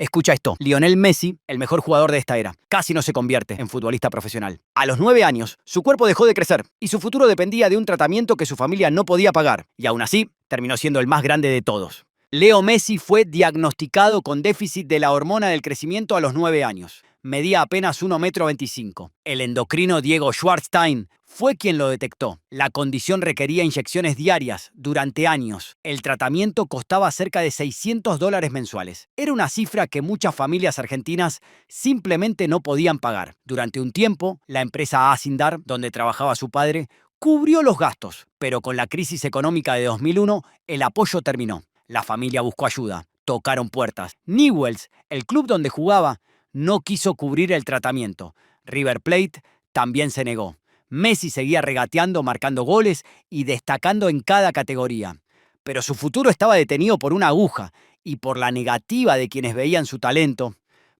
Escucha esto, Lionel Messi, el mejor jugador de esta era, casi no se convierte en futbolista profesional. A los 9 años, su cuerpo dejó de crecer y su futuro dependía de un tratamiento que su familia no podía pagar, y aún así, terminó siendo el más grande de todos. Leo Messi fue diagnosticado con déficit de la hormona del crecimiento a los 9 años. Medía apenas 1,25 m. El endocrino Diego Schwartzstein fue quien lo detectó. La condición requería inyecciones diarias durante años. El tratamiento costaba cerca de $600 mensuales. Era una cifra que muchas familias argentinas simplemente no podían pagar. Durante un tiempo, la empresa Asindar, donde trabajaba su padre, cubrió los gastos, pero con la crisis económica de 2001, el apoyo terminó. La familia buscó ayuda, tocaron puertas. Newell's, el club donde jugaba, no quiso cubrir el tratamiento. River Plate también se negó. Messi seguía regateando, marcando goles y destacando en cada categoría. Pero su futuro estaba detenido por una aguja y por la negativa de quienes veían su talento,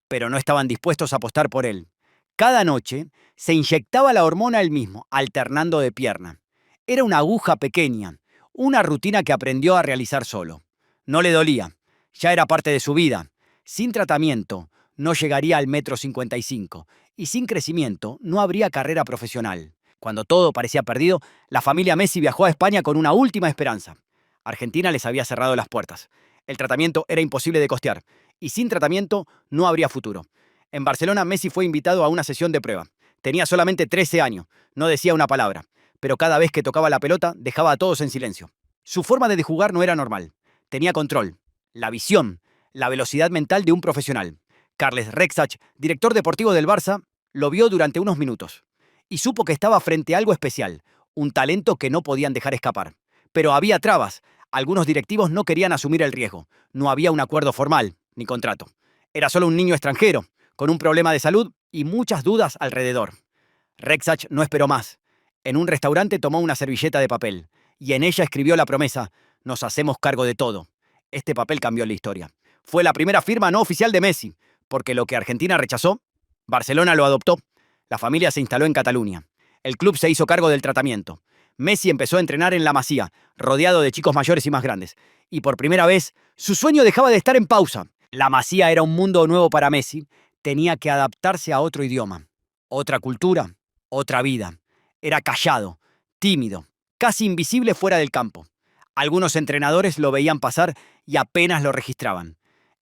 pero no estaban dispuestos a apostar por él. Cada noche se inyectaba la hormona él mismo, alternando de pierna. Era una aguja pequeña, una rutina que aprendió a realizar solo. No le dolía, ya era parte de su vida. Sin tratamiento, no llegaría al 1,55 m y sin crecimiento no habría carrera profesional. Cuando todo parecía perdido, la familia Messi viajó a España con una última esperanza. Argentina les había cerrado las puertas. El tratamiento era imposible de costear y sin tratamiento no habría futuro. En Barcelona, Messi fue invitado a una sesión de prueba. Tenía solamente 13 años, no decía una palabra, pero cada vez que tocaba la pelota dejaba a todos en silencio. Su forma de jugar no era normal. Tenía control, la visión, la velocidad mental de un profesional. Carles Rexach, director deportivo del Barça, lo vio durante unos minutos y supo que estaba frente a algo especial, un talento que no podían dejar escapar. Pero había trabas. Algunos directivos no querían asumir el riesgo. No había un acuerdo formal, ni contrato. Era solo un niño extranjero, con un problema de salud y muchas dudas alrededor. Rexach no esperó más. En un restaurante tomó una servilleta de papel y en ella escribió la promesa: nos hacemos cargo de todo. Este papel cambió la historia. Fue la primera firma no oficial de Messi, porque lo que Argentina rechazó, Barcelona lo adoptó. La familia se instaló en Cataluña. El club se hizo cargo del tratamiento. Messi empezó a entrenar en La Masía, rodeado de chicos mayores y más grandes. Y por primera vez, su sueño dejaba de estar en pausa. La Masía era un mundo nuevo para Messi. Tenía que adaptarse a otro idioma, otra cultura, otra vida. Era callado, tímido, casi invisible fuera del campo. Algunos entrenadores lo veían pasar y apenas lo registraban.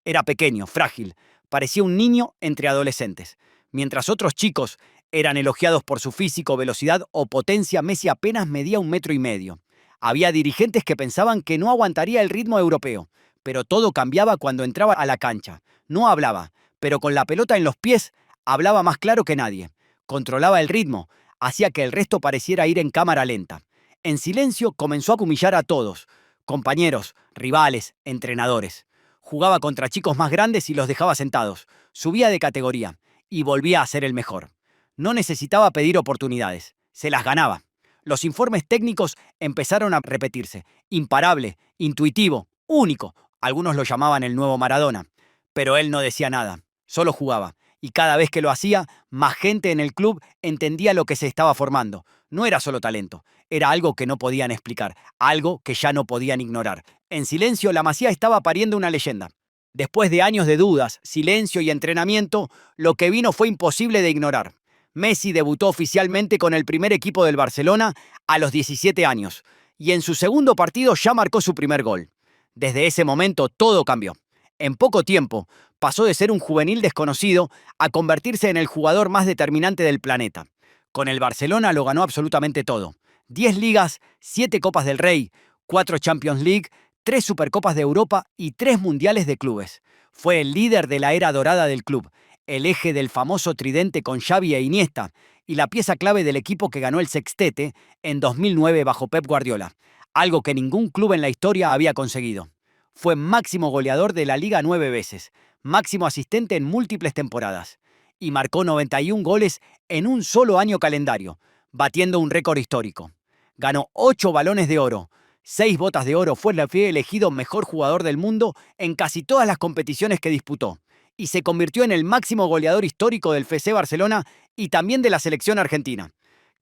Era pequeño, frágil, parecía un niño entre adolescentes. Mientras otros chicos eran elogiados por su físico, velocidad o potencia, Messi apenas medía 1,5 m. Había dirigentes que pensaban que no aguantaría el ritmo europeo, pero todo cambiaba cuando entraba a la cancha. No hablaba, pero con la pelota en los pies hablaba más claro que nadie. Controlaba el ritmo, hacía que el resto pareciera ir en cámara lenta. En silencio comenzó a humillar a todos, compañeros, rivales, entrenadores. Jugaba contra chicos más grandes y los dejaba sentados. Subía de categoría y volvía a ser el mejor. No necesitaba pedir oportunidades, se las ganaba. Los informes técnicos empezaron a repetirse. Imparable, intuitivo, único. Algunos lo llamaban el nuevo Maradona. Pero él no decía nada, solo jugaba. Y cada vez que lo hacía, más gente en el club entendía lo que se estaba formando. No era solo talento, era algo que no podían explicar, algo que ya no podían ignorar. En silencio, la Masía estaba pariendo una leyenda. Después de años de dudas, silencio y entrenamiento, lo que vino fue imposible de ignorar. Messi debutó oficialmente con el primer equipo del Barcelona a los 17 años y en su segundo partido ya marcó su primer gol. Desde ese momento todo cambió. En poco tiempo pasó de ser un juvenil desconocido a convertirse en el jugador más determinante del planeta. Con el Barcelona lo ganó absolutamente todo. 10 ligas, 7 Copas del Rey, 4 Champions League, 3 Supercopas de Europa y 3 Mundiales de Clubes. Fue el líder de la era dorada del club, el eje del famoso tridente con Xavi e Iniesta y la pieza clave del equipo que ganó el sextete en 2009 bajo Pep Guardiola, algo que ningún club en la historia había conseguido. Fue máximo goleador de la Liga 9 veces, máximo asistente en múltiples temporadas y marcó 91 goles en un solo año calendario, batiendo un récord histórico. Ganó 8 Balones de Oro, 6 Botas de Oro, fue elegido mejor jugador del mundo en casi todas las competiciones que disputó y se convirtió en el máximo goleador histórico del FC Barcelona y también de la selección argentina.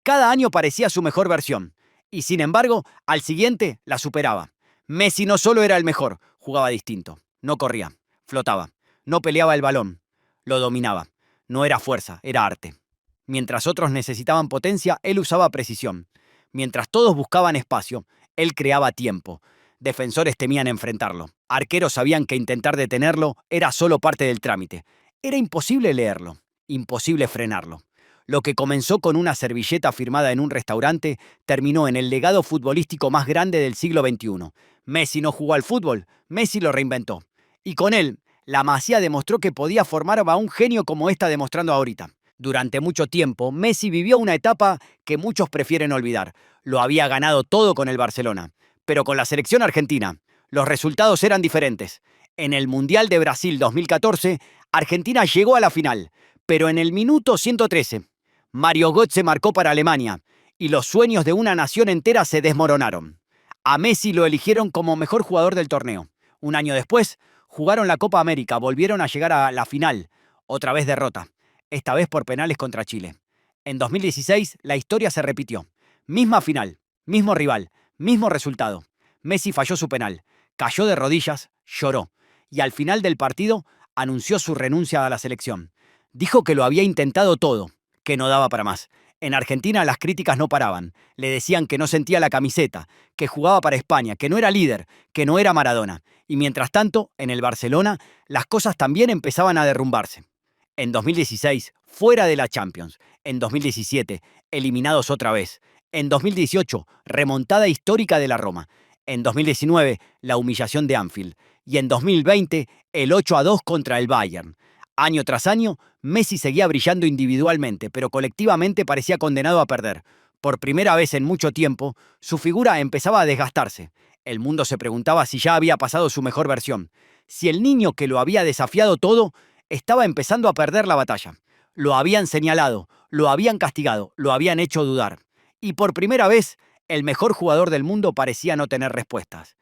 Cada año parecía su mejor versión y, sin embargo, al siguiente la superaba. Messi no solo era el mejor, jugaba distinto. No corría, flotaba. no peleaba el balón, lo dominaba. No era fuerza, era arte. Mientras otros necesitaban potencia, él usaba precisión. Mientras todos buscaban espacio, él creaba tiempo. Defensores temían enfrentarlo. Arqueros sabían que intentar detenerlo era solo parte del trámite. Era imposible leerlo, imposible frenarlo. Lo que comenzó con una servilleta firmada en un restaurante terminó en el legado futbolístico más grande del siglo XXI. Messi no jugó al fútbol, Messi lo reinventó. Y con él, la Masía demostró que podía formar a un genio como está demostrando ahorita. Durante mucho tiempo, Messi vivió una etapa que muchos prefieren olvidar. Lo había ganado todo con el Barcelona. Pero con la selección argentina, los resultados eran diferentes. En el Mundial de Brasil 2014, Argentina llegó a la final, pero en el minuto 113, Mario Götze marcó para Alemania y los sueños de una nación entera se desmoronaron. A Messi lo eligieron como mejor jugador del torneo. Un año después, jugaron la Copa América, volvieron a llegar a la final. Otra vez derrota, esta vez por penales contra Chile. En 2016, la historia se repitió. Misma final, mismo rival, mismo resultado. Messi falló su penal, cayó de rodillas, lloró y al final del partido anunció su renuncia a la selección. Dijo que lo había intentado todo, que no daba para más. En Argentina las críticas no paraban. Le decían que no sentía la camiseta, que jugaba para España, que no era líder, que no era Maradona. Y mientras tanto, en el Barcelona, las cosas también empezaban a derrumbarse. En 2016, fuera de la Champions. En 2017, eliminados otra vez. En 2018, remontada histórica de la Roma. En 2019, la humillación de Anfield. Y en 2020, el 8-2 contra el Bayern. Año tras año, Messi seguía brillando individualmente, pero colectivamente parecía condenado a perder. Por primera vez en mucho tiempo, su figura empezaba a desgastarse. El mundo se preguntaba si ya había pasado su mejor versión. Si el niño que lo había desafiado todo estaba empezando a perder la batalla. Lo habían señalado, lo habían castigado, lo habían hecho dudar. Y por primera vez, el mejor jugador del mundo parecía no tener respuestas.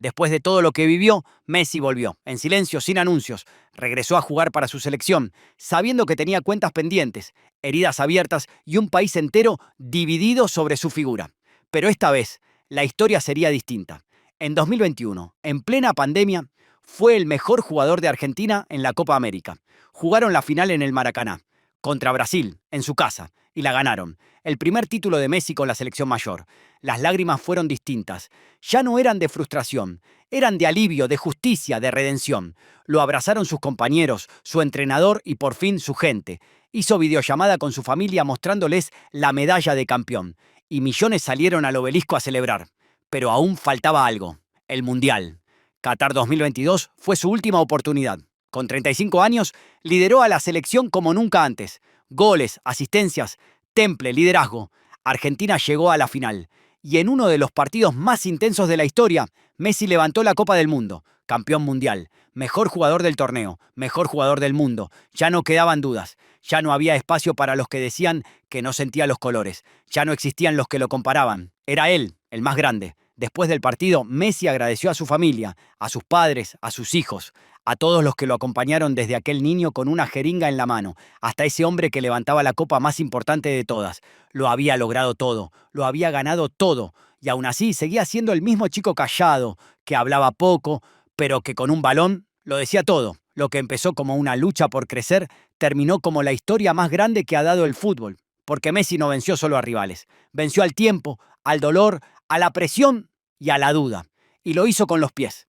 Después de todo lo que vivió, Messi volvió, en silencio, sin anuncios. Regresó a jugar para su selección, sabiendo que tenía cuentas pendientes, heridas abiertas y un país entero dividido sobre su figura. Pero esta vez, la historia sería distinta. En 2021, en plena pandemia, fue el mejor jugador de Argentina en la Copa América. Jugaron la final en el Maracaná, contra Brasil, en su casa, y la ganaron. El primer título de Messi con la selección mayor. Las lágrimas fueron distintas. Ya no eran de frustración, eran de alivio, de justicia, de redención. Lo abrazaron sus compañeros, su entrenador y por fin su gente. Hizo videollamada con su familia mostrándoles la medalla de campeón. Y millones salieron al obelisco a celebrar. Pero aún faltaba algo, el Mundial. Qatar 2022 fue su última oportunidad. Con 35 años, lideró a la selección como nunca antes. Goles, asistencias, temple, liderazgo. Argentina llegó a la final. Y en uno de los partidos más intensos de la historia, Messi levantó la Copa del Mundo, campeón mundial, mejor jugador del torneo, mejor jugador del mundo. Ya no quedaban dudas, ya no había espacio para los que decían que no sentía los colores, ya no existían los que lo comparaban. Era él, el más grande. Después del partido, Messi agradeció a su familia, a sus padres, a sus hijos, a todos los que lo acompañaron desde aquel niño con una jeringa en la mano, hasta ese hombre que levantaba la copa más importante de todas. Lo había logrado todo, lo había ganado todo, y aún así seguía siendo el mismo chico callado, que hablaba poco, pero que con un balón lo decía todo. Lo que empezó como una lucha por crecer, terminó como la historia más grande que ha dado el fútbol. Porque Messi no venció solo a rivales, venció al tiempo, al dolor, a la presión y a la duda. Y lo hizo con los pies.